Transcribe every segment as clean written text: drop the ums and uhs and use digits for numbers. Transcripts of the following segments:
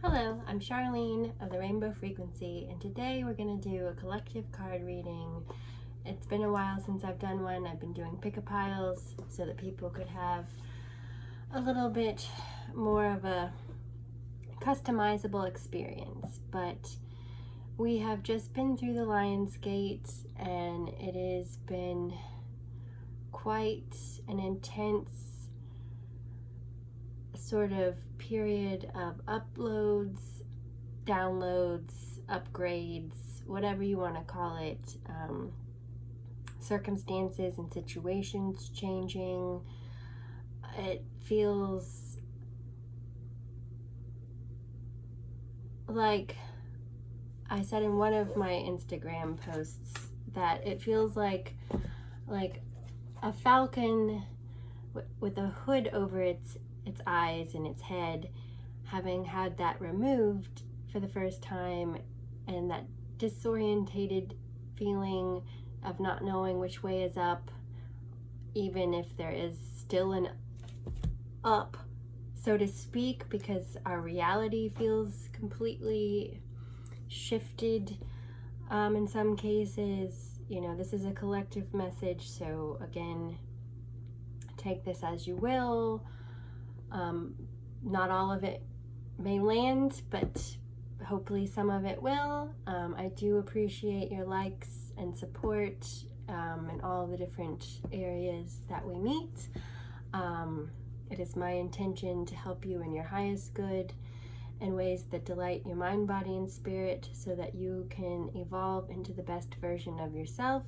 Hello, I'm Charlene of the Rainbow Frequency, and today we're going to do a collective card reading. It's been a while since I've done one. I've been doing pick-a-piles so that people could have a little bit more of a customizable experience. But we have just been through the Lion's Gate, and it has been quite an intense sort of period of uploads, downloads, upgrades, whatever you want to call it, circumstances and situations changing. It feels like I said in one of my Instagram posts that it feels like a falcon with a hood over its eyes and its head, having had that removed for the first time, and that disorientated feeling of not knowing which way is up, even if there is still an up, so to speak, because our reality feels completely shifted in some cases. You know, this is a collective message, so again, take this as you will. Not all of it may land, but hopefully some of it will. I do appreciate your likes and support in all the different areas that we meet. It is my intention to help you in your highest good in ways that delight your mind, body, and spirit so that you can evolve into the best version of yourself.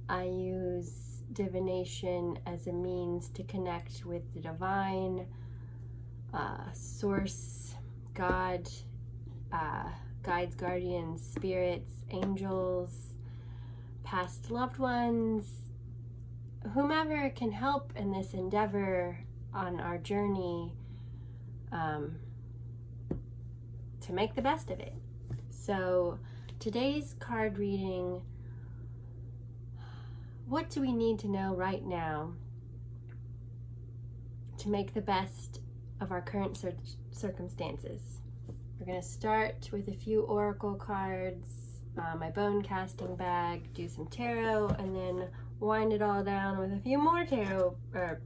I use divination as a means to connect with the divine, source, God, guides, guardians, spirits, angels, past loved ones, whomever can help in this endeavor on our journey to make the best of it. So today's card reading, what do we need to know right now to make the best of our current circumstances? We're going to start with a few oracle cards, my bone casting bag, do some tarot, and then wind it all down with a few more tarot or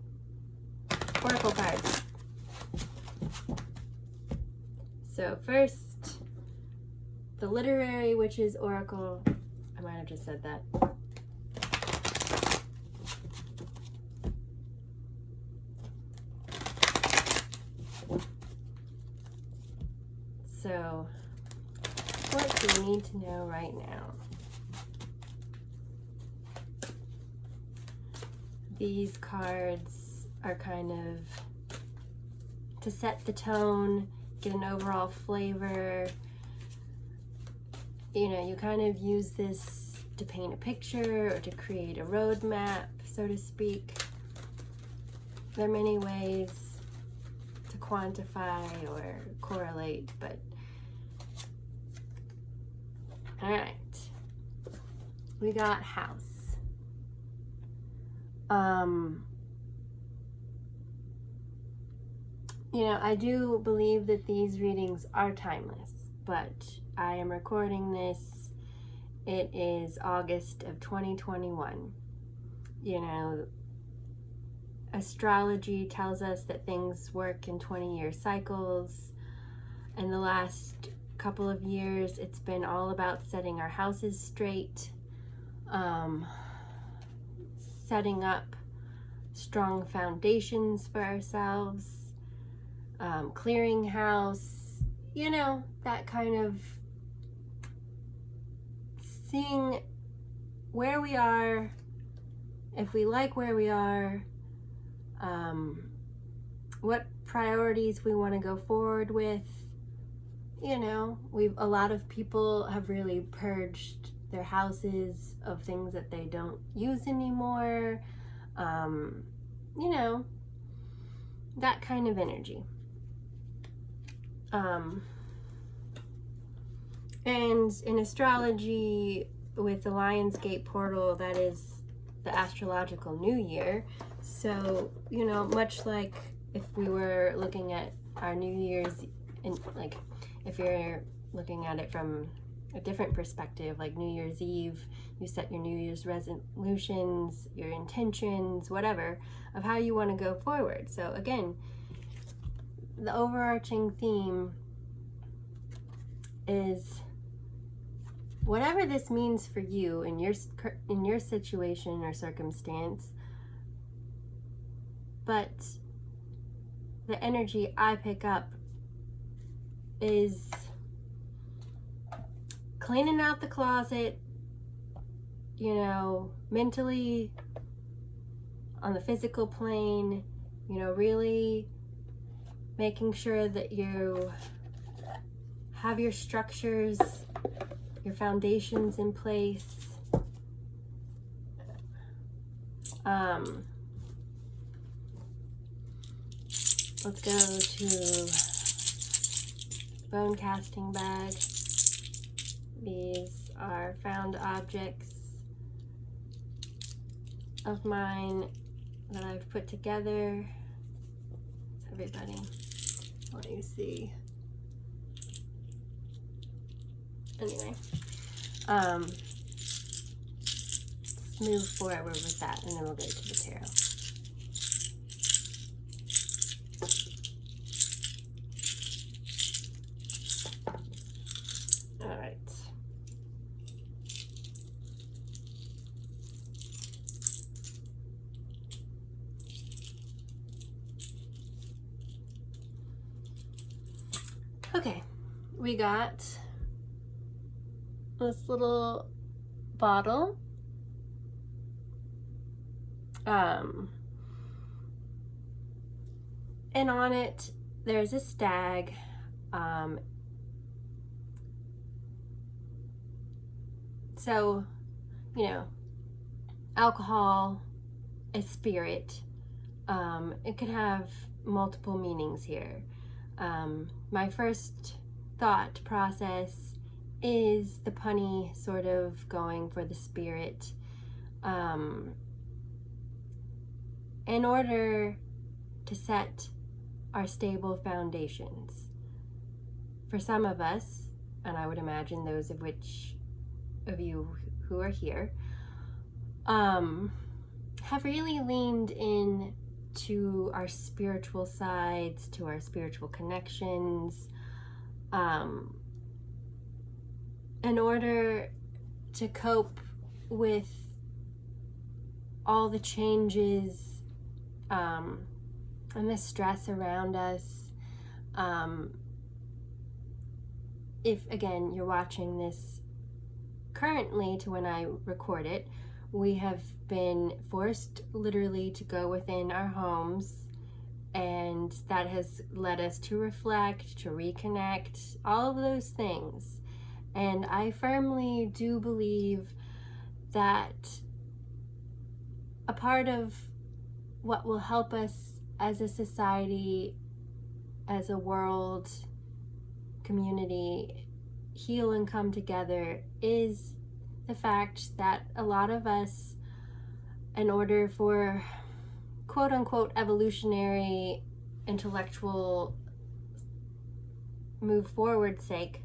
oracle cards. So first, the Literary Witches Oracle. I might have just said that. So, what do we need to know right now? These cards are kind of to set the tone, get an overall flavor. You know, you kind of use this to paint a picture or to create a roadmap, so to speak. There are many ways to quantify or correlate, but all right, we got house. You know, I do believe that these readings are timeless, but I am recording this, it is August of 2021. You know, astrology tells us that things work in 20-year cycles. In the last couple of years, it's been all about setting our houses straight, setting up strong foundations for ourselves, clearing house, you know, that kind of seeing where we are, if we like where we are, what priorities we want to go forward with. You know, a lot of people have really purged their houses of things that they don't use anymore. You know, that kind of energy. And in astrology, with the Lionsgate portal, that is the astrological new year. So, you know, much like if we were looking at our New Year's If you're looking at it from a different perspective, like New Year's Eve, you set your New Year's resolutions, your intentions, whatever, of how you want to go forward. So again, the overarching theme is whatever this means for you in your situation or circumstance, but the energy I pick up is cleaning out the closet, you know, mentally, on the physical plane, you know, really making sure that you have your structures, your foundations in place. Let's go to bone casting bag. These are found objects of mine that I've put together. Everybody, let me see. Anyway, let's move forward with that, and then we'll go to the tarot. All right. Okay, we got this little bottle. And on it, there's a stag. So, you know, alcohol, a spirit. It could have multiple meanings here. My first thought process is the punny sort of going for the spirit. In order to set our stable foundations. For some of us, and I would imagine those of you who are here, have really leaned in to our spiritual sides, to our spiritual connections, in order to cope with all the changes and the stress around us. If, again, you're watching this currently to when I record it, we have been forced literally to go within our homes, and that has led us to reflect, to reconnect, all of those things. And I firmly do believe that a part of what will help us as a society, as a world, community, heal and come together is the fact that a lot of us, in order for quote unquote evolutionary intellectual move forward sake,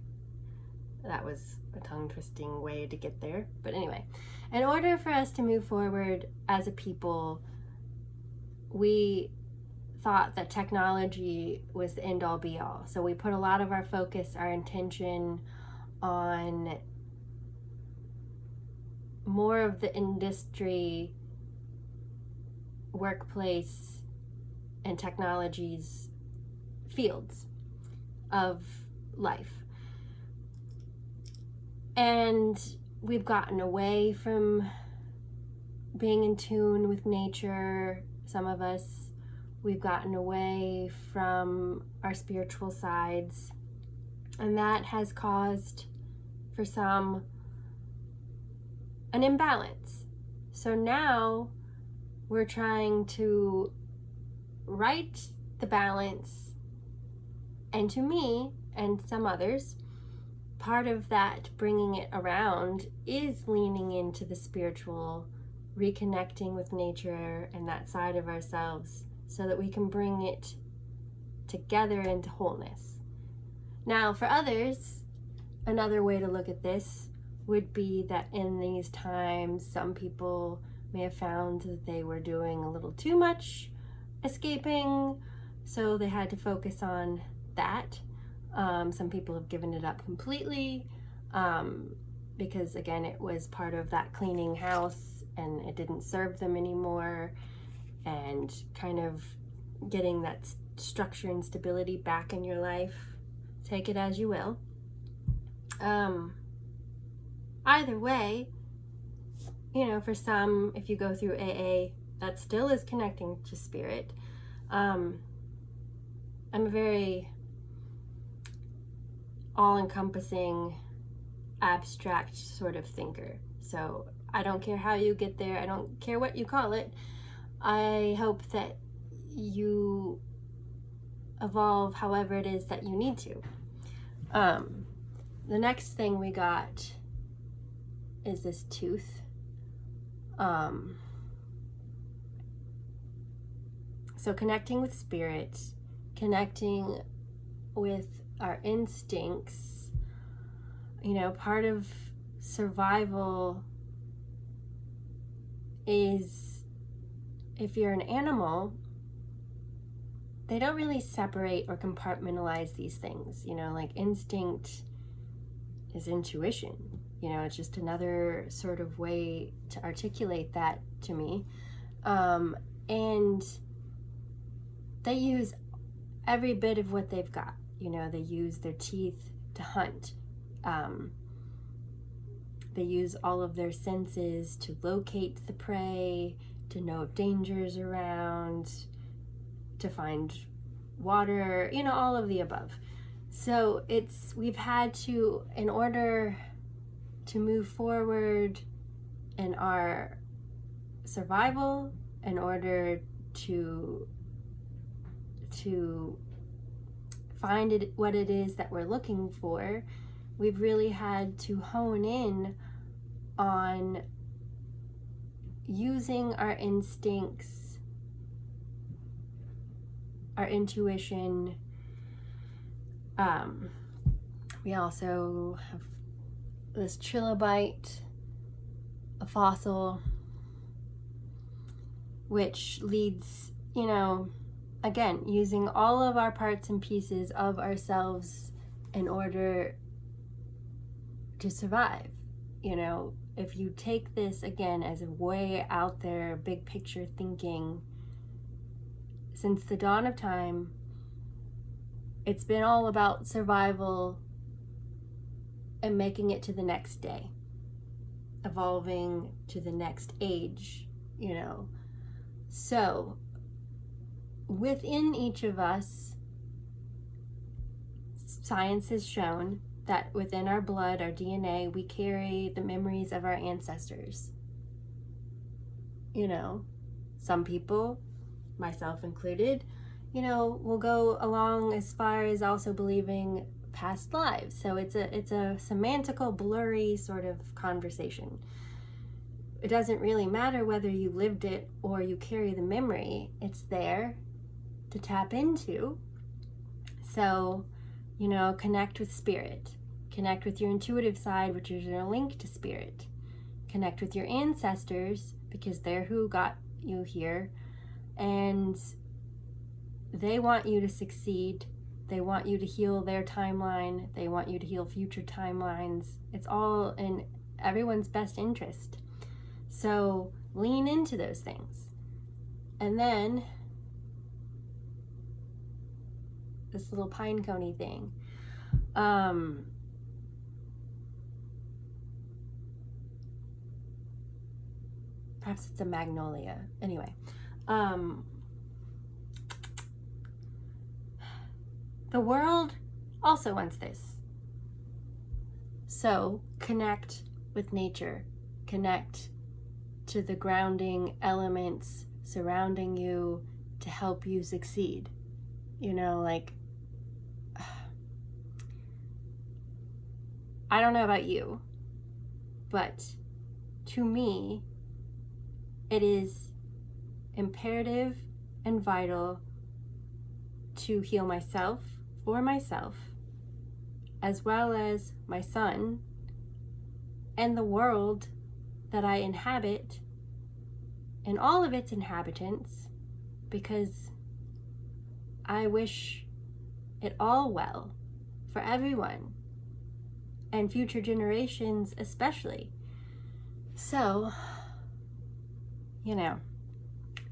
that was a tongue twisting way to get there, but anyway, in order for us to move forward as a people, we thought that technology was the end all be all. So we put a lot of our focus, our intention on more of the industry, workplace, and technologies fields of life. And we've gotten away from being in tune with nature. Some of us, we've gotten away from our spiritual sides, and that has caused, for some, an imbalance. So now we're trying to right the balance, and to me and some others, part of that bringing it around is leaning into the spiritual, reconnecting with nature and that side of ourselves so that we can bring it together into wholeness. Now, for others, another way to look at this would be that in these times, some people may have found that they were doing a little too much escaping, so they had to focus on that. Some people have given it up completely because, again, it was part of that cleaning house and it didn't serve them anymore, and kind of getting that structure and stability back in your life. Take it as you will. Either way, you know, for some, if you go through AA, that still is connecting to spirit. I'm a very all-encompassing, abstract sort of thinker. So I don't care how you get there. I don't care what you call it. I hope that you evolve however it is that you need to. The next thing we got is this tooth. So connecting with spirit, connecting with our instincts, you know, part of survival is, if you're an animal, they don't really separate or compartmentalize these things. You know, like instinct is intuition. You know, it's just another sort of way to articulate that to me. And they use every bit of what they've got. You know, they use their teeth to hunt. They use all of their senses to locate the prey, to know if danger's around, to find water, you know, all of the above. So we've had to, in order to move forward in our survival, in order to find what it is that we're looking for, we've really had to hone in on using our instincts, our intuition. We also have this trilobite, a fossil, which leads, you know, again, using all of our parts and pieces of ourselves in order to survive. You know, if you take this again as a way out there, big picture thinking, since the dawn of time, it's been all about survival and making it to the next day, evolving to the next age, you know. So within each of us, science has shown that within our blood, our DNA, we carry the memories of our ancestors. You know, some people, myself included, you know, will go along as far as also believing past lives. So it's a semantical, blurry sort of conversation. It doesn't really matter whether you lived it or you carry the memory. It's there to tap into. So, you know, connect with spirit. Connect with your intuitive side, which is your link to spirit. Connect with your ancestors, because they're who got you here. And they want you to succeed. They want you to heal their timeline. They want you to heal future timelines. It's all in everyone's best interest. So lean into those things. And then this little pine coney thing. Perhaps it's a magnolia. Anyway, the world also wants this. So connect with nature. Connect to the grounding elements surrounding you to help you succeed. You know, like, I don't know about you, but to me, it is imperative and vital to heal myself, for myself, as well as my son and the world that I inhabit and all of its inhabitants, because I wish it all well for everyone and future generations especially. So,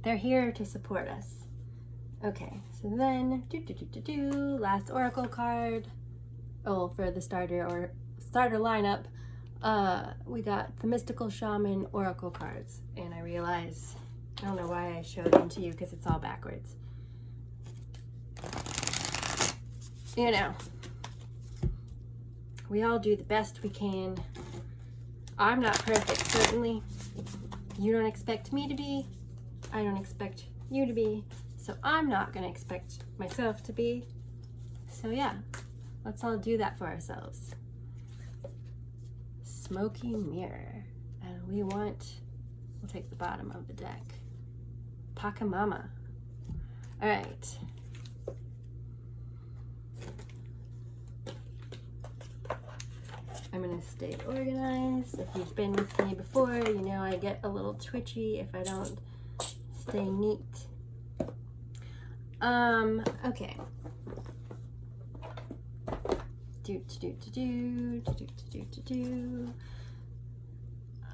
they're here to support us. Okay, so then, last oracle card. Oh, for the starter lineup, we got the Mystical Shaman oracle cards, and I realize, I don't know why I showed them to you because it's all backwards. We all do the best we can. I'm not perfect, certainly. You don't expect me to be. I don't expect you to be. So I'm not going to expect myself to be. So yeah, let's all do that for ourselves. Smoky mirror. And we'll take the bottom of the deck. Pachamama. All right. I'm gonna stay organized. If you've been with me before, you know I get a little twitchy if I don't stay neat. Okay.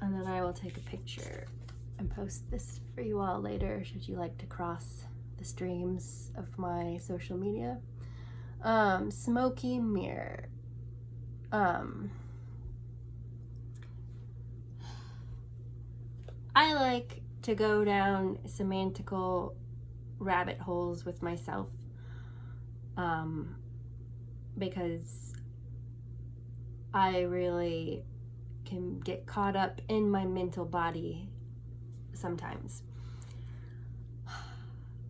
And then I will take a picture and post this for you all later, should you like to cross the streams of my social media. Smoky mirror. I like to go down semantical rabbit holes with myself, because I really can get caught up in my mental body sometimes.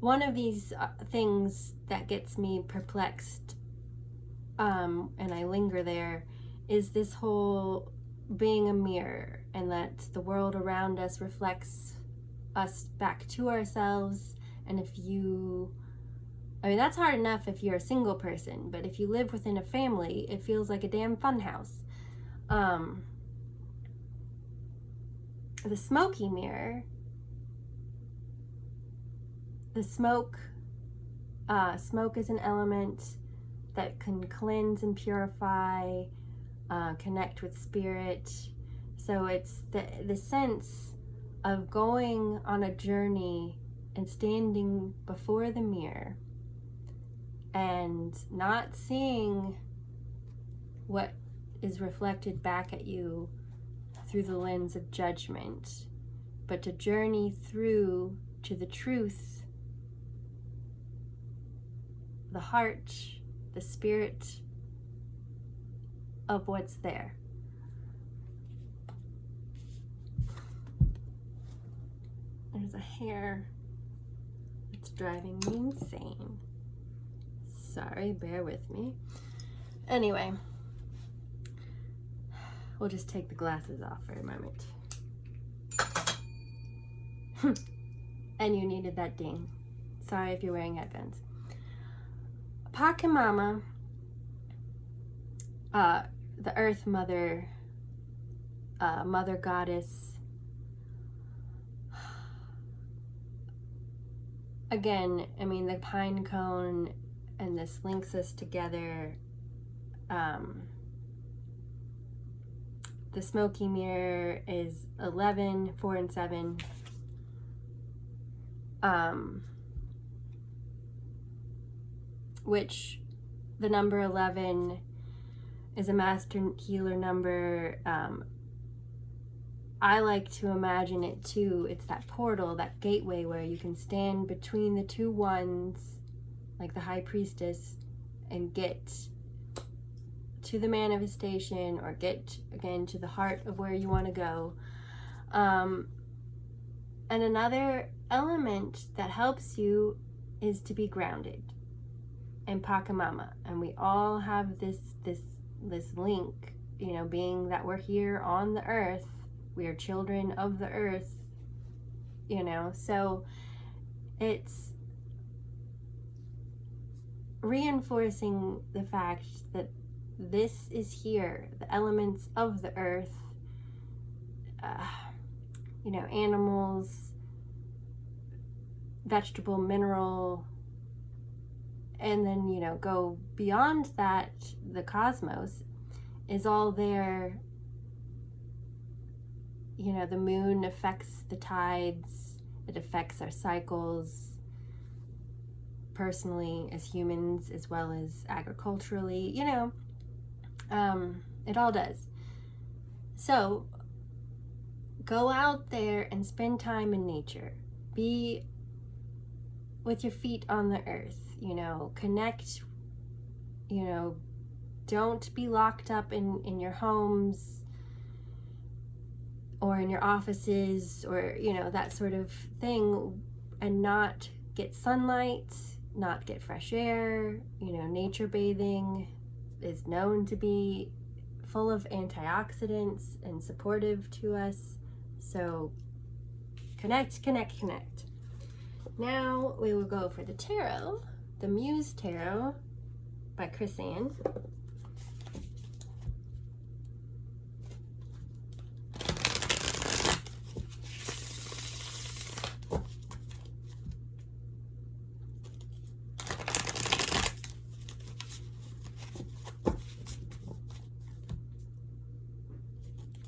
One of these things that gets me perplexed, and I linger there, is this whole being a mirror, and that the world around us reflects us back to ourselves. And that's hard enough if you're a single person, but if you live within a family, it feels like a damn funhouse. The smoky mirror, the smoke is an element that can cleanse and purify, connect with spirit. So it's the sense of going on a journey and standing before the mirror and not seeing what is reflected back at you through the lens of judgment, but to journey through to the truth, the heart, the spirit of what's there. There's a hair that's driving me insane. Sorry, bear with me. Anyway, we'll just take the glasses off for a moment. And you needed that ding. Sorry if you're wearing headphones. Pachamama, the Earth Mother, Mother Goddess. Again, the pine cone, and this links us together. The smoky mirror is 11, 4, and 7. Which the number 11 is a master healer number. I like to imagine it too. It's that portal, that gateway where you can stand between the two ones, like the high priestess, and get to the manifestation, or get again to the heart of where you want to go. And another element that helps you is to be grounded. And Pachamama, and we all have this link, being that we're here on the earth. We are children of the earth, so it's reinforcing the fact that this is here, the elements of the earth, animals, vegetable, mineral, and then, go beyond that, the cosmos is all there. The moon affects the tides, it affects our cycles, personally as humans as well as agriculturally, it all does. So go out there and spend time in nature. Be with your feet on the earth, connect, don't be locked up in your homes or in your offices or, that sort of thing, and not get sunlight, not get fresh air. Nature bathing is known to be full of antioxidants and supportive to us. So connect. Now we will go for the tarot, the Muse Tarot by Chris Ann.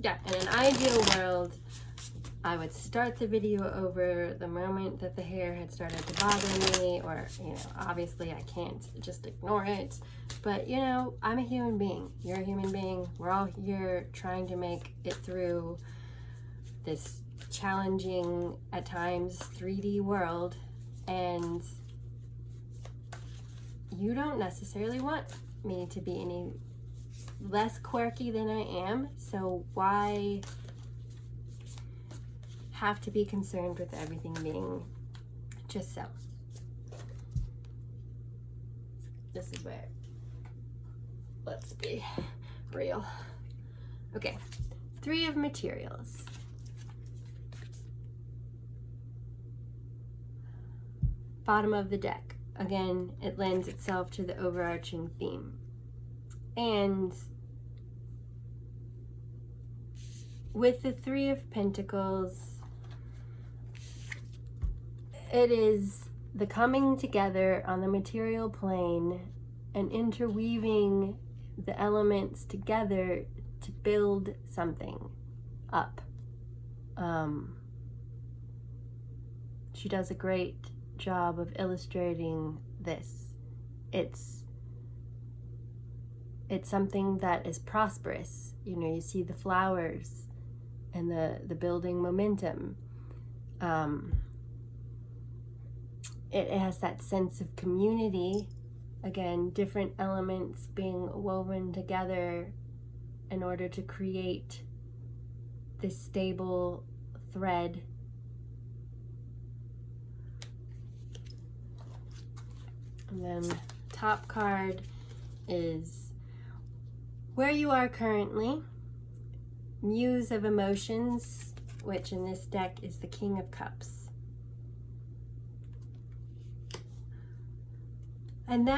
Yeah, in an ideal world, I would start the video over the moment that the hair had started to bother me, or, obviously I can't just ignore it. But, I'm a human being. You're a human being. We're all here trying to make it through this challenging, at times, 3D world. And you don't necessarily want me to be any less quirky than I am. So why have to be concerned with everything being just so? This is where, let's be real. Okay, 3 of materials. Bottom of the deck. Again, it lends itself to the overarching theme. And with the 3 of Pentacles, it is the coming together on the material plane and interweaving the elements together to build something up. She does a great job of illustrating this. It's something that is prosperous. You see the flowers and the building momentum. It has that sense of community. Again, different elements being woven together in order to create this stable thread. And then top card is where you are currently, Muse of Emotions, which in this deck is the King of Cups. And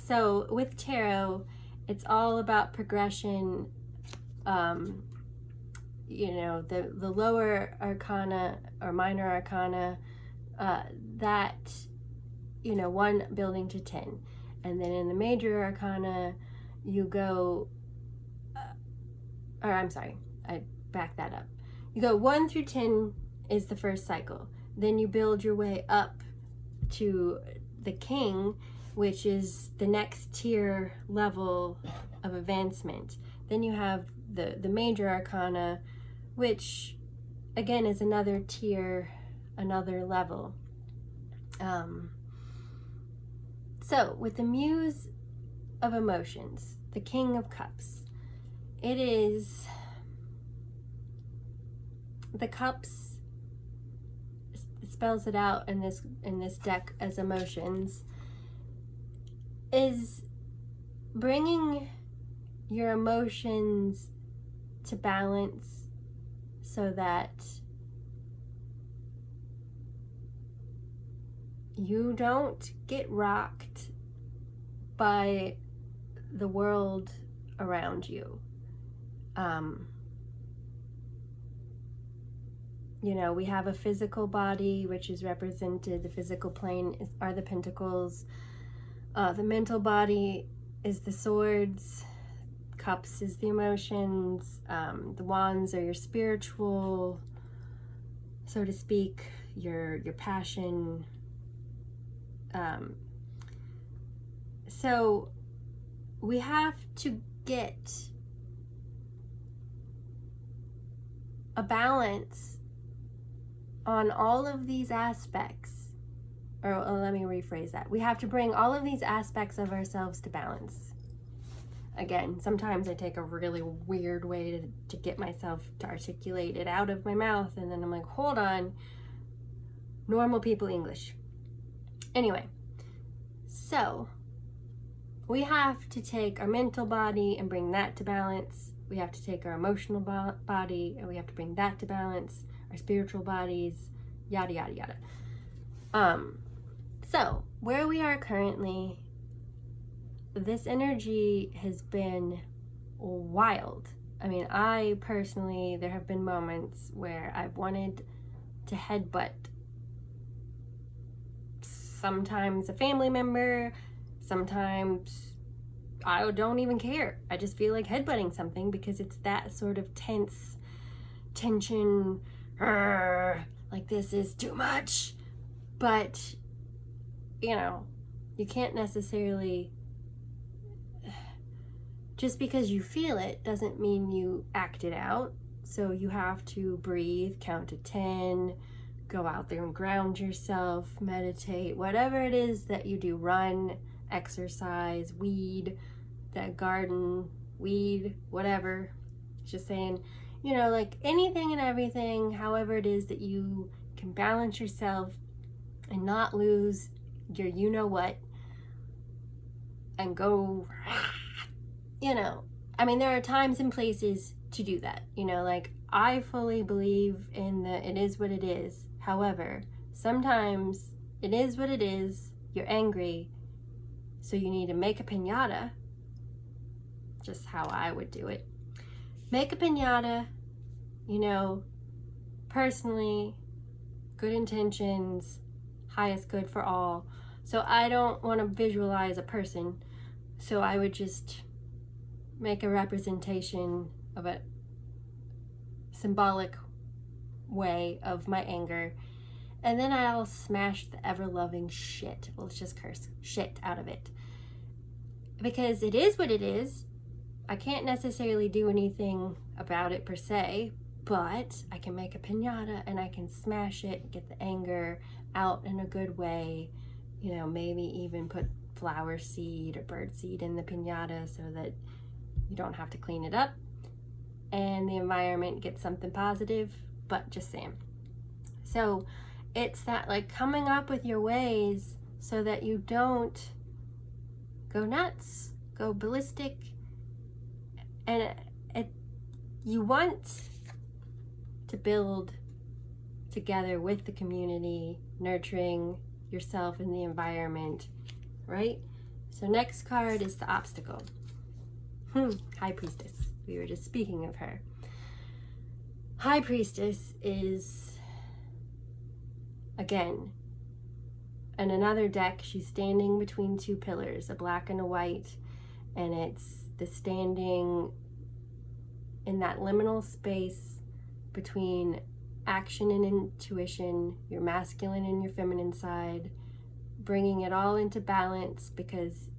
so with tarot, it's all about progression. The lower arcana or minor arcana, that, 1 building to 10. And then in the major arcana, you go, I back that up. You go 1 through 10 is the first cycle. Then you build your way up to the King, which is the next tier level of advancement. Then you have the major arcana, which again is another tier, another level. So with the Muse of Emotions, the King of Cups, it is the cups. Spells it out in this deck as emotions, is bringing your emotions to balance so that you don't get rocked by the world around you. You know, we have a physical body, which is represented, the physical plane are the pentacles. The mental body is the swords. Cups is the emotions. The wands are your spiritual, so to speak, your passion. So we have to get a balance on all of these aspects, or let me rephrase that. We have to bring all of these aspects of ourselves to balance. Again, sometimes I take a really weird way to get myself to articulate it out of my mouth, and then I'm like, hold on, normal people English. Anyway, so we have to take our mental body and bring that to balance. We have to take our emotional body and we have to bring that to balance. Our spiritual bodies, yada, yada, yada. So where we are currently, this energy has been wild. I mean, I personally, there have been moments where I've wanted to headbutt sometimes a family member, sometimes I don't even care. I just feel like headbutting something because it's that sort of tense tension, like this is too much. But, you know, you can't necessarily, just because you feel it doesn't mean you act it out. So you have to breathe, count to 10, go out there and ground yourself, meditate, whatever it is that you do, run, exercise, weed, that garden, weed, whatever. Just saying, you know, like anything and everything, however it is that you can balance yourself and not lose your you know what and go, you know, I mean, there are times and places to do that, you know, like I fully believe in the it is what it is. However, sometimes it is what it is, you're angry, so you need to make a piñata, just how I would do it. Make a piñata, you know, personally, good intentions, highest good for all. So I don't want to visualize a person, so I would just make a representation of a symbolic way of my anger, and then I'll smash the ever-loving shit, well, let's just curse, shit out of it. Because it is what it is. I can't necessarily do anything about it per se, but I can make a piñata and I can smash it, get the anger out in a good way, you know, maybe even put flower seed or bird seed in the piñata so that you don't have to clean it up and the environment gets something positive, but just saying. So it's that like coming up with your ways so that you don't go nuts, go ballistic, and you want to build together with the community, nurturing yourself and the environment, right? So next card is the obstacle. High Priestess. We were just speaking of her. High Priestess is, again, in another deck, she's standing between two pillars, a black and a white, and it's the standing in that liminal space between action and intuition, your masculine and your feminine side, bringing it all into balance because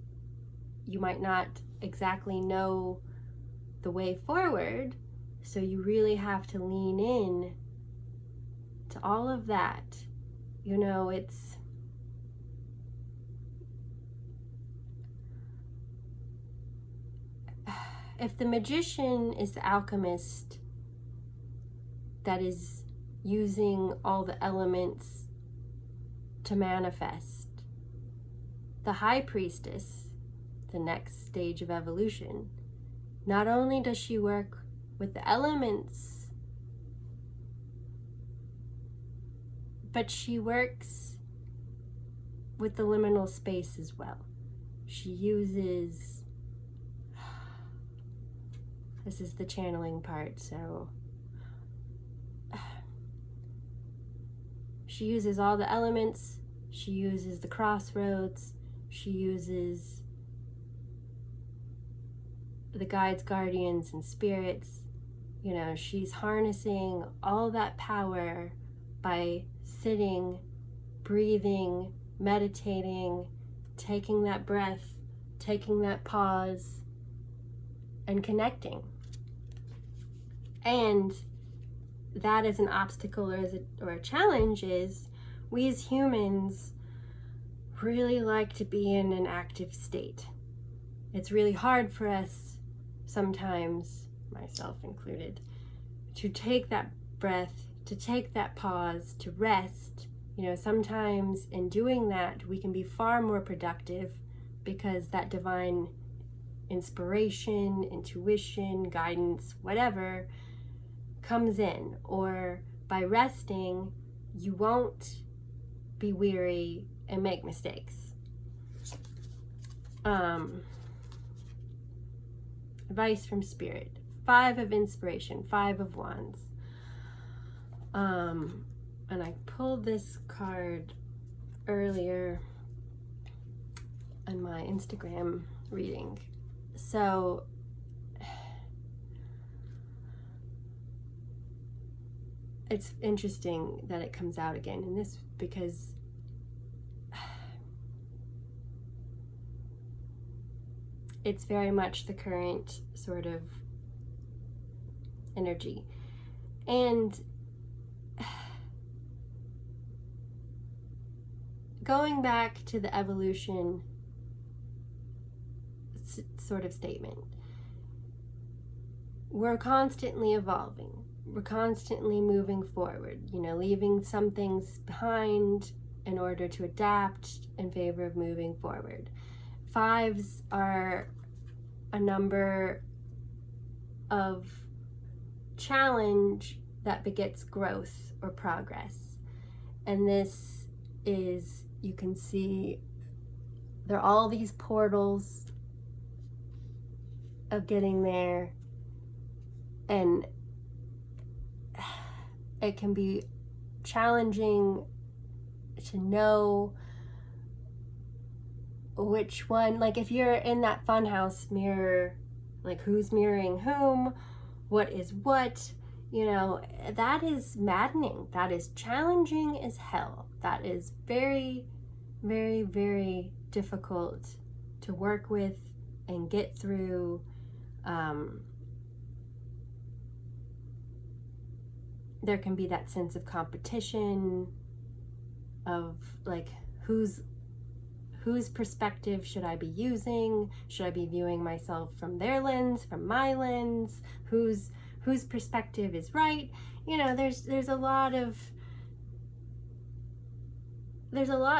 you might not exactly know the way forward, so you really have to lean in to all of that. You know, it's if the magician is the alchemist that is using all the elements to manifest, the High Priestess, the next stage of evolution, not only does she work with the elements, but she works with the liminal space as well. she uses, this is the channeling part, so she uses all the elements, she uses the crossroads, she uses the guides, guardians, and spirits. You know, she's harnessing all that power by sitting, breathing, meditating, taking that breath, taking that pause, and connecting. And that is an obstacle or a challenge is we as humans really like to be in an active state. It's really hard for us sometimes, myself included, to take that breath, to take that pause, to rest. You know, sometimes in doing that, we can be far more productive because that divine inspiration, intuition, guidance, whatever, comes in. Or by resting, you won't be weary and make mistakes. Advice from Spirit. 5 of Inspiration, 5 of Wands. And I pulled this card earlier in my Instagram reading. So it's interesting that it comes out again in this because it's very much the current sort of energy. And going back to the evolution sort of statement, we're constantly evolving. We're constantly moving forward, you know, leaving some things behind in order to adapt in favor of moving forward. 5s are a number of challenge that begets growth or progress. And this is, you can see, there are all these portals of getting there, and it can be challenging to know which one, like if you're in that funhouse mirror, like who's mirroring whom, what is what, you know, that is maddening. That is challenging as hell. That is very, very, very difficult to work with and get through. There can be that sense of competition of like whose perspective should I be using? Should I be viewing myself from their lens, from my lens? Whose perspective is right? You know, there's a lot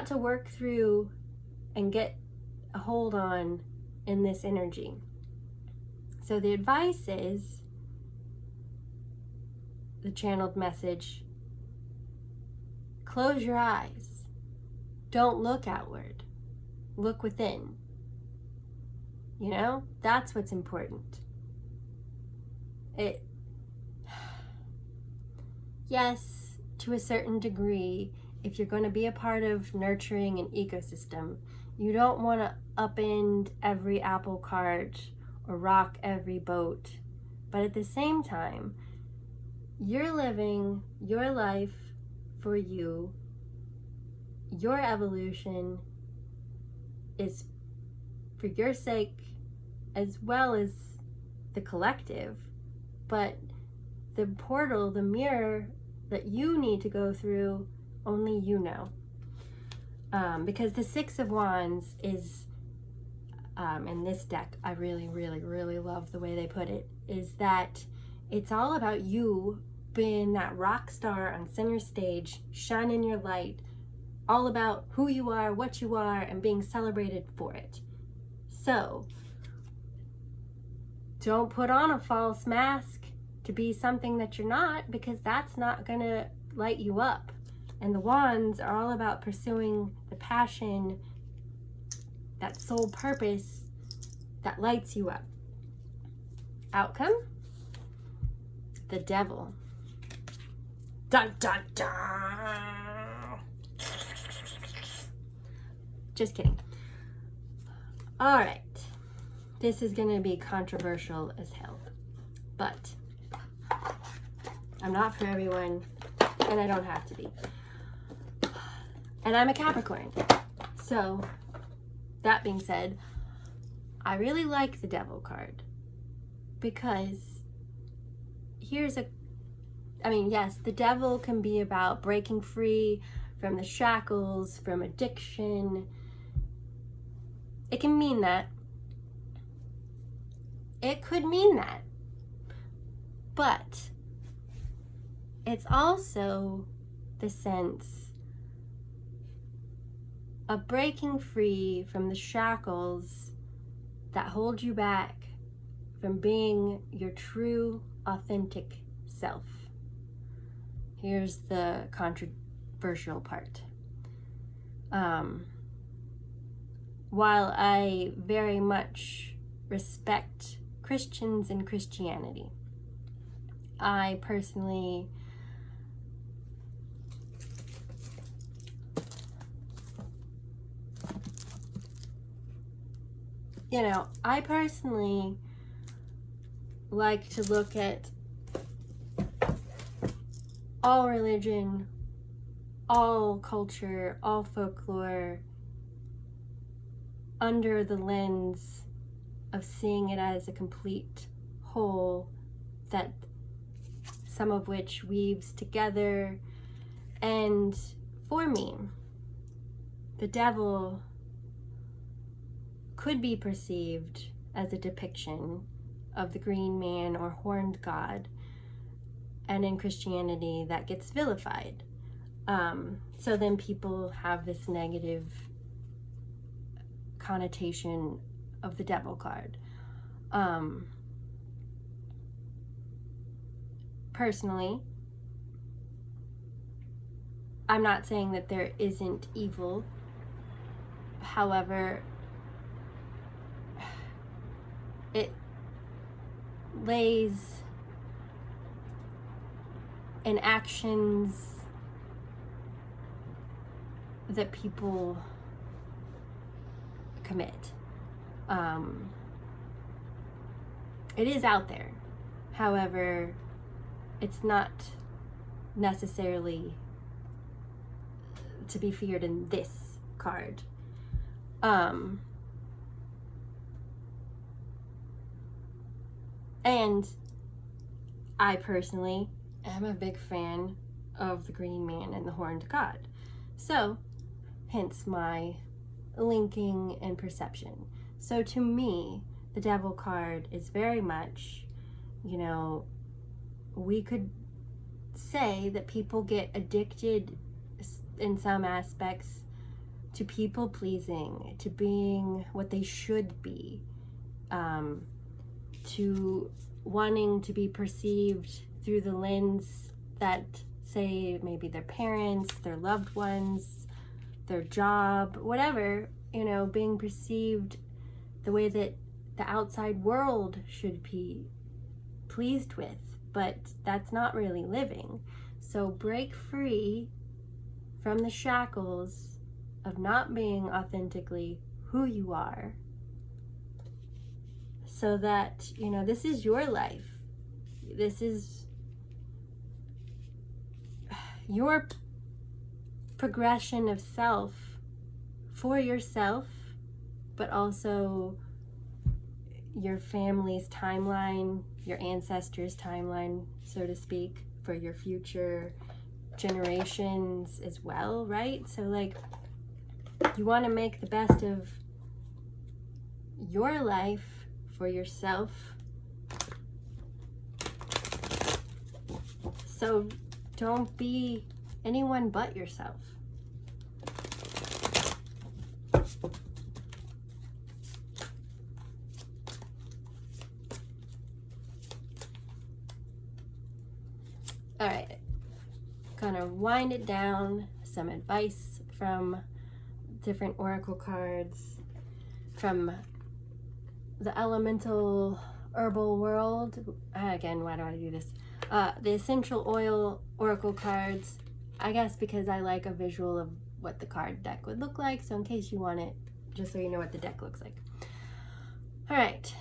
to work through and get a hold on in this energy. So the advice is, the channeled message, close your eyes. Don't look outward. Look within. You know, that's what's important. Yes, to a certain degree, if you're going to be a part of nurturing an ecosystem, you don't want to upend every apple cart or rock every boat. But at the same time, you're living your life for you. Your evolution is for your sake as well as the collective. But the portal, the mirror that you need to go through, only you know. Because the 6 of Wands is, in this deck, I really, really, really love the way they put it, is that it's all about you being that rock star on center stage, shining your light, all about who you are, what you are, and being celebrated for it. So, don't put on a false mask to be something that you're not, because that's not gonna light you up. And the Wands are all about pursuing the passion, that sole purpose that lights you up. Outcome? The devil. Dun dun dun! Just kidding. All right. This is going to be controversial as hell. But I'm not for everyone, and I don't have to be. And I'm a Capricorn. So, that being said, I really like the devil card. Because yes, the devil can be about breaking free from the shackles, from addiction. It can mean that. It could mean that. But it's also the sense of breaking free from the shackles that hold you back from being your true, authentic self. Here's the controversial part. While I very much respect Christians and Christianity, I personally like to look at all religion, all culture, all folklore under the lens of seeing it as a complete whole, that some of which weaves together. And for me, the devil could be perceived as a depiction of the green man or horned god, and in Christianity that gets vilified. So then people have this negative connotation of the devil card. Personally, I'm not saying that there isn't evil. However, it lays in actions that people commit. It is out there. However, it's not necessarily to be feared in this card. And I personally am a big fan of the green man and the horned god. So, hence my linking and perception. So to me, the devil card is very much, we could say that people get addicted in some aspects to people pleasing, to being what they should be, to wanting to be perceived through the lens that, say, maybe their parents, their loved ones, their job, whatever, being perceived the way that the outside world should be pleased with, but that's not really living. So break free from the shackles of not being authentically who you are, so that, this is your life. This is your progression of self for yourself, but also your family's timeline, your ancestors' timeline, so to speak, for your future generations as well, right? So, you want to make the best of your life for yourself. So, don't be anyone but yourself. All right, gonna wind it down. Some advice from different oracle cards. from the elemental herbal world. Again, why do I do this? The essential oil oracle cards, I guess because I like a visual of what the card deck would look like. So in case you want it, just so you know what the deck looks like. All right.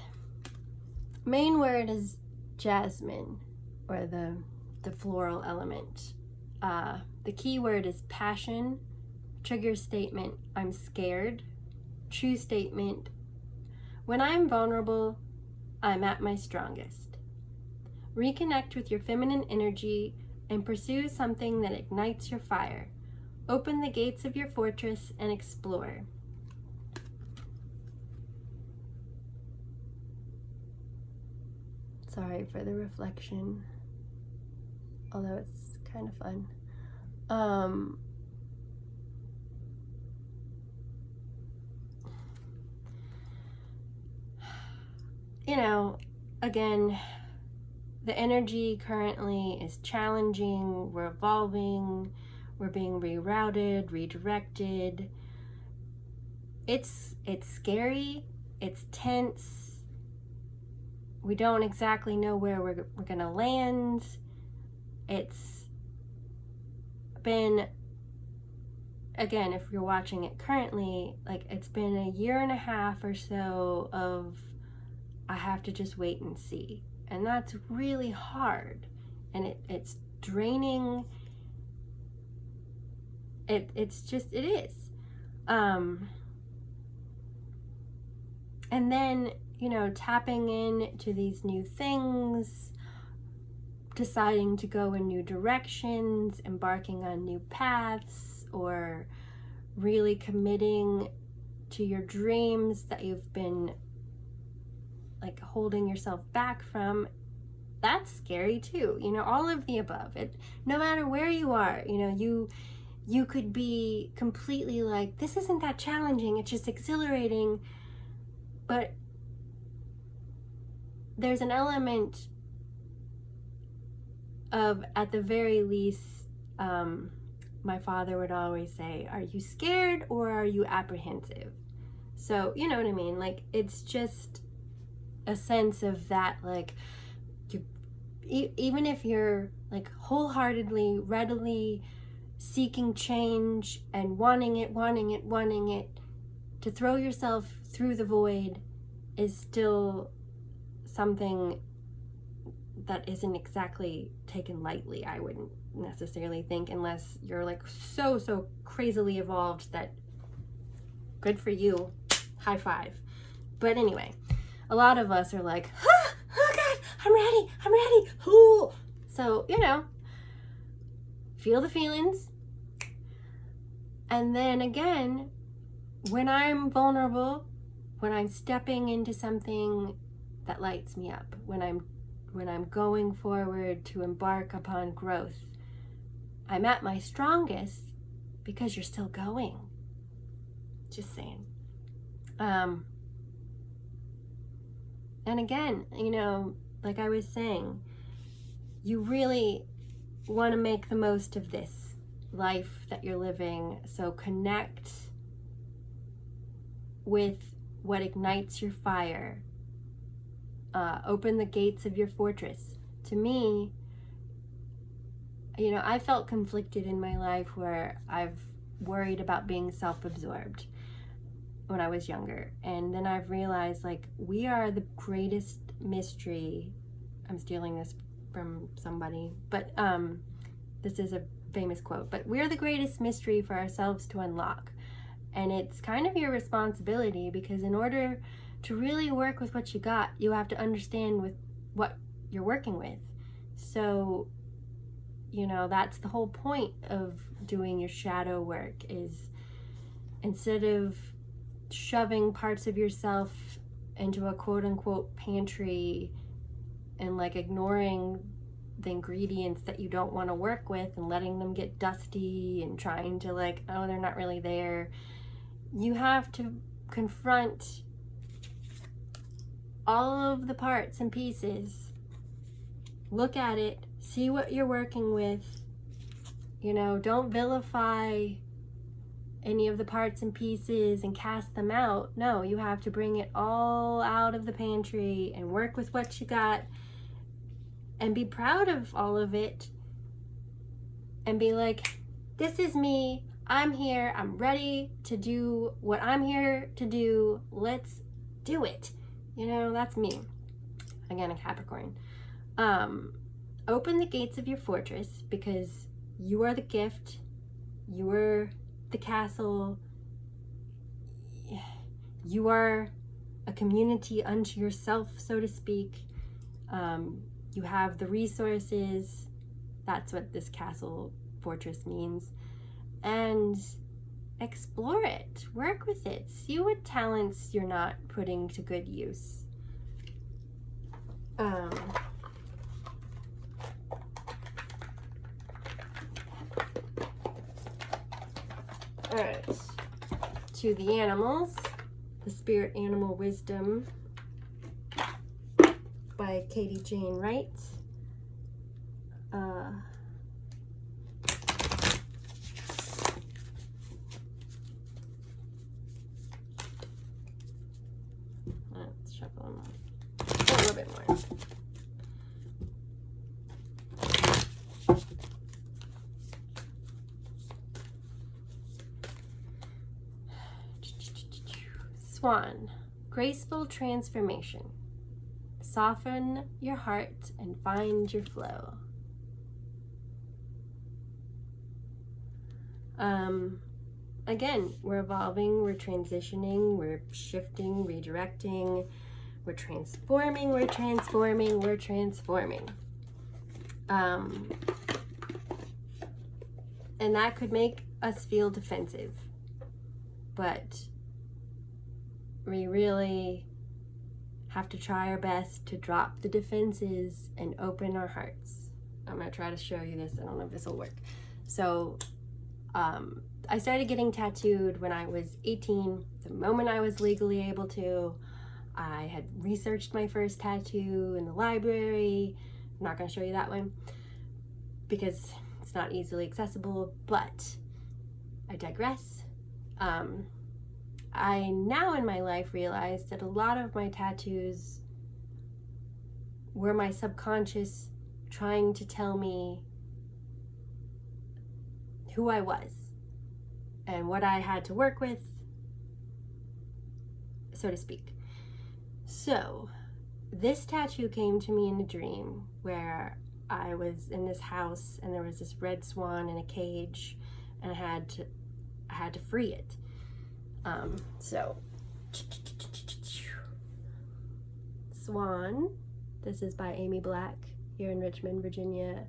Main word is jasmine, or the floral element. The key word is passion. Trigger statement, I'm scared. True statement, when I'm vulnerable, I'm at my strongest. Reconnect with your feminine energy and pursue something that ignites your fire. Open the gates of your fortress and explore. Sorry for the reflection, although it's kind of fun. You know, again, the energy currently is challenging, we're evolving, we're being rerouted, redirected. It's scary, it's tense. We don't exactly know where we're gonna land. It's been, again, if you're watching it currently, like it's been a year and a half or so of I have to just wait and see. And that's really hard. And it's draining. It is. And then, you know, tapping into these new things, deciding to go in new directions, embarking on new paths, or really committing to your dreams that you've been like holding yourself back from, that's scary too. You know, all of the above. It, no matter where you are, you know, you could be completely like, this isn't that challenging, it's just exhilarating. But there's an element of, at the very least, my father would always say, are you scared or are you apprehensive? So, you know what I mean? Like, it's just a sense of that, like, you, even if you're like wholeheartedly, readily seeking change and wanting it, to throw yourself through the void is still something that isn't exactly taken lightly, I wouldn't necessarily think, unless you're like so crazily evolved that good for you, high five. But anyway, a lot of us are like, oh God, I'm ready. Ooh. So, you know, feel the feelings. And then again, when I'm vulnerable, when I'm stepping into something that lights me up, when I'm going forward to embark upon growth, I'm at my strongest because you're still going. Just saying. And again, you know, like I was saying, you really want to make the most of this life that you're living. So connect with what ignites your fire. Open the gates of your fortress. To me, you know, I felt conflicted in my life where I've worried about being self-absorbed when I was younger. And then I've realized, like, we are the greatest mystery. I'm stealing this from somebody, but this is a famous quote. But we're the greatest mystery for ourselves to unlock. And it's kind of your responsibility, because in order to really work with what you got, you have to understand with what you're working with. So, you know, that's the whole point of doing your shadow work, is instead of shoving parts of yourself into a quote-unquote pantry and like ignoring the ingredients that you don't want to work with and letting them get dusty and trying to like, oh, they're not really there. You have to confront all of the parts and pieces, look at it, see what you're working with. You know, don't vilify any of the parts and pieces and cast them out. No, you have to bring it all out of the pantry and work with what you got and be proud of all of it and be like, this is me. I'm here. I'm ready to do what I'm here to do. Let's do it. You know, that's me. Again, a Capricorn. Open the gates of your fortress because you are the gift. You are the castle. You are a community unto yourself, so to speak. You have the resources. That's what this castle fortress means. And explore it. Work with it. See what talents you're not putting to good use. All right. To the animals, the Spirit Animal Wisdom by Katie Jane Wright. Let's shuffle them a little bit more. Swan, graceful transformation. Soften your heart and find your flow. Again, we're evolving, we're transitioning, we're shifting, redirecting, we're transforming, we're transforming, we're transforming. And that could make us feel defensive, but we really have to try our best to drop the defenses and open our hearts. I'm going to try to show you this. I don't know if this will work. So I started getting tattooed when I was 18. The moment I was legally able to, I had researched my first tattoo in the library. I'm not going to show you that one because it's not easily accessible, but I digress. I now in my life realized that a lot of my tattoos were my subconscious trying to tell me who I was and what I had to work with, so to speak. So this tattoo came to me in a dream where I was in this house and there was this red swan in a cage and I had to free it. So Swan, this is by Amy Black here in Richmond, Virginia.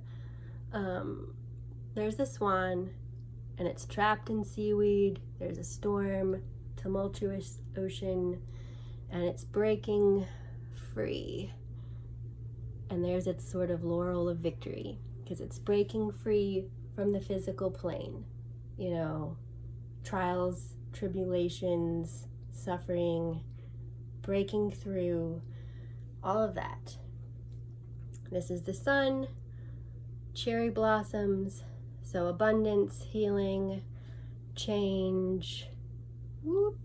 There's a swan and it's trapped in seaweed. There's a storm, tumultuous ocean, and it's breaking free. And there's its sort of laurel of victory because it's breaking free from the physical plane. You know, trials, tribulations, suffering, breaking through, all of that. This is the sun, cherry blossoms, so abundance, healing, change,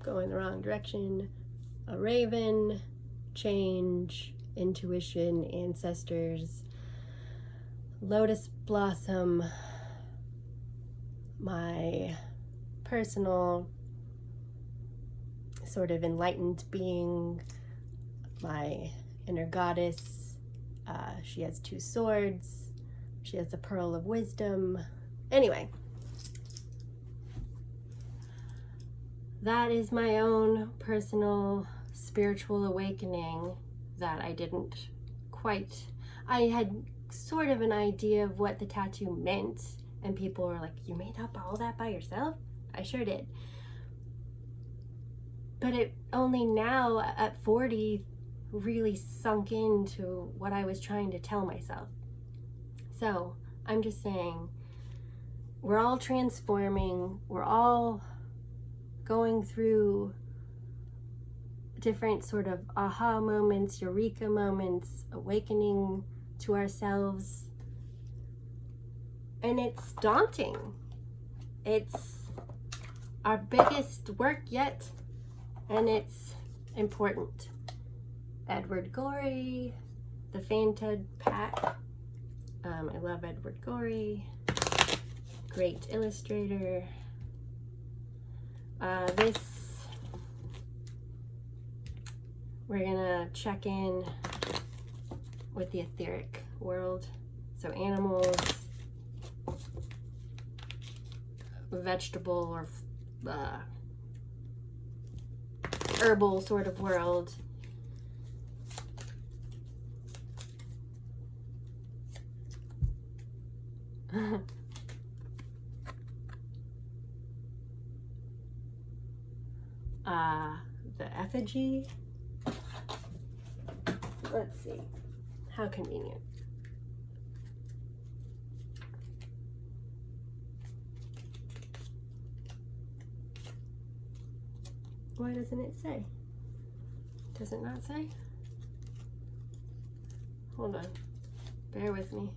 going the wrong direction, a raven, change, intuition, ancestors, lotus blossom, my personal sort of enlightened being, my inner goddess. She has 2 swords. She has the pearl of wisdom. Anyway, that is my own personal spiritual awakening that I didn't quite, I had sort of an idea of what the tattoo meant, and people were like, you made up all that by yourself? I sure did. But it only now at 40 really sunk into what I was trying to tell myself. So I'm just saying, we're all transforming, we're all going through different sort of aha moments, eureka moments, awakening to ourselves. And it's daunting. It's our biggest work yet, and it's important. Edward Gorey, the Fainted Pack. I love Edward Gorey. Great illustrator. This, we're gonna check in with the etheric world. So animals, vegetable or herbal sort of world. The effigy. Let's see. How convenient. Why doesn't it say? Does it not say? Hold on. Bear with me.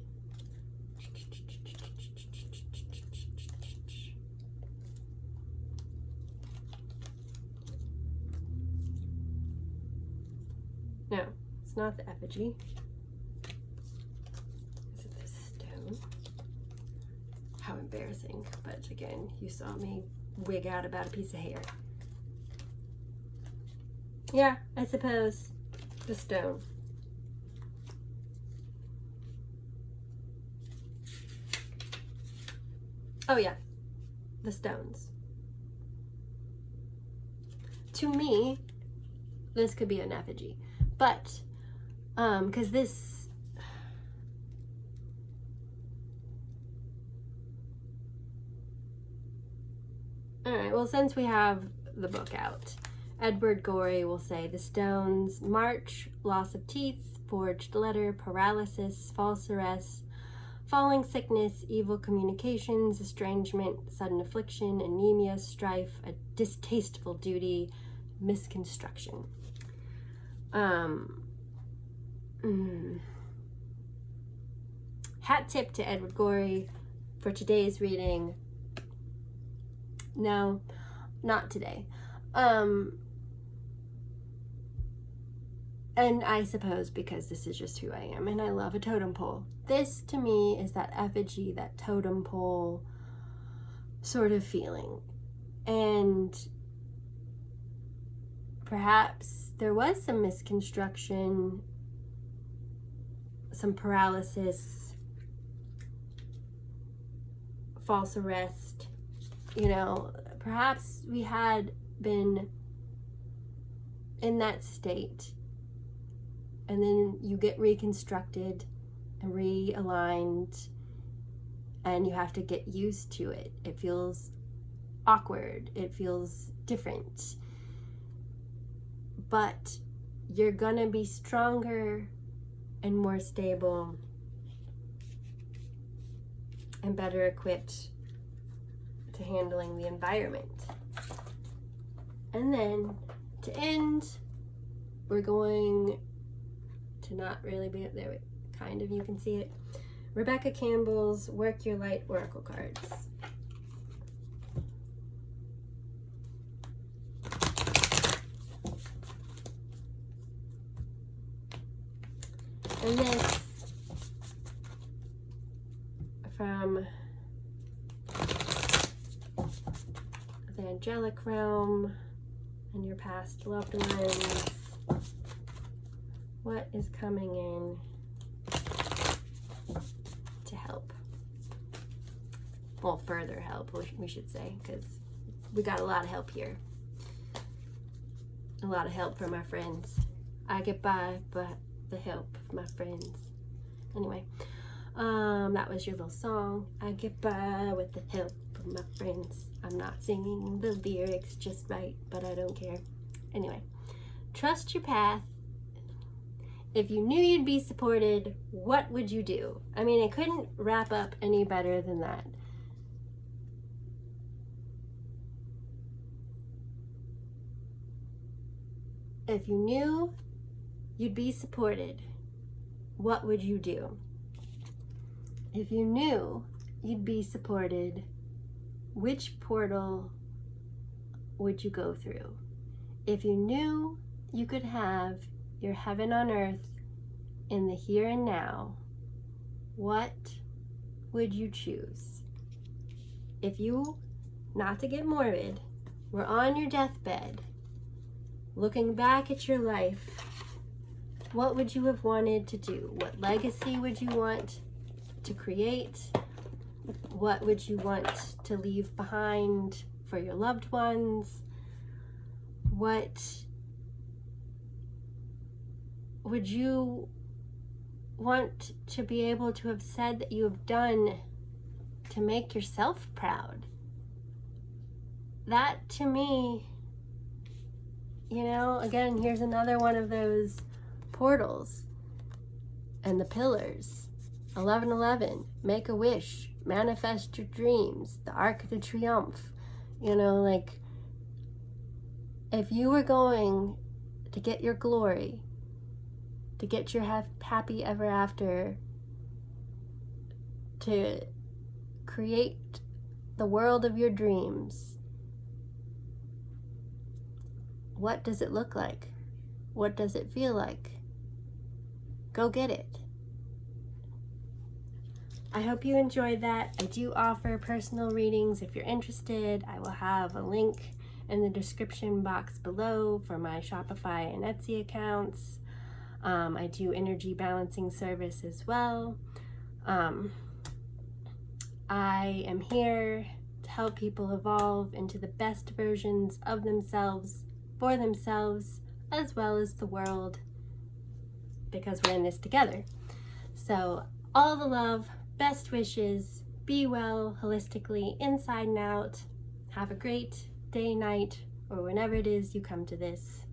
No, it's not the effigy. Is it the stone? How embarrassing. But again, you saw me wig out about a piece of hair. Yeah, I suppose the stone. Oh yeah, the stones. To me, this could be an effigy, but because this, all right, well, since we have the book out, Edward Gorey will say the stones: march, loss of teeth, forged letter, paralysis, false arrest, falling sickness, evil communications, estrangement, sudden affliction, anemia, strife, a distasteful duty, misconstruction. Hat tip to Edward Gorey for today's reading. No, not today. And I suppose because this is just who I am and I love a totem pole. This to me is that effigy, that totem pole sort of feeling. And perhaps there was some misconstruction, some paralysis, false arrest. You know, perhaps we had been in that state, and then you get reconstructed and realigned, and you have to get used to it. It feels awkward. It feels different. But you're gonna be stronger and more stable and better equipped to handling the environment. And then to end, we're going to not really be up there, kind of, you can see it. Rebecca Campbell's Work Your Light Oracle cards. And this from the angelic realm and your past loved ones. What is coming in to help? Well, further help, we should say, because we got a lot of help here. A lot of help from our friends. I get by, but the help of my friends. Anyway, that was your little song. I get by with the help of my friends. I'm not singing the lyrics just right, but I don't care. Anyway, trust your path. If you knew you'd be supported, what would you do? I mean, it couldn't wrap up any better than that. If you knew you'd be supported, what would you do? If you knew you'd be supported, which portal would you go through? If you knew you could have your heaven on earth in the here and now, what would you choose? If you, not to get morbid, were on your deathbed, looking back at your life, what would you have wanted to do? What legacy would you want to create? What would you want to leave behind for your loved ones? What would you want to be able to have said that you have done to make yourself proud? That, to me, you know, again, here's another one of those portals and the pillars. 1111, make a wish, manifest your dreams, the Arc de Triomphe. You know, like, if you were going to get your glory, to get your happy ever after, to create the world of your dreams, what does it look like? What does it feel like? Go get it. I hope you enjoyed that. I do offer personal readings. If you're interested, I will have a link in the description box below for my Shopify and Etsy accounts. I do energy balancing service as well. I am here to help people evolve into the best versions of themselves, for themselves, as well as the world, because we're in this together. So all the love, best wishes, be well holistically, inside and out. Have a great day, night, or whenever it is you come to this.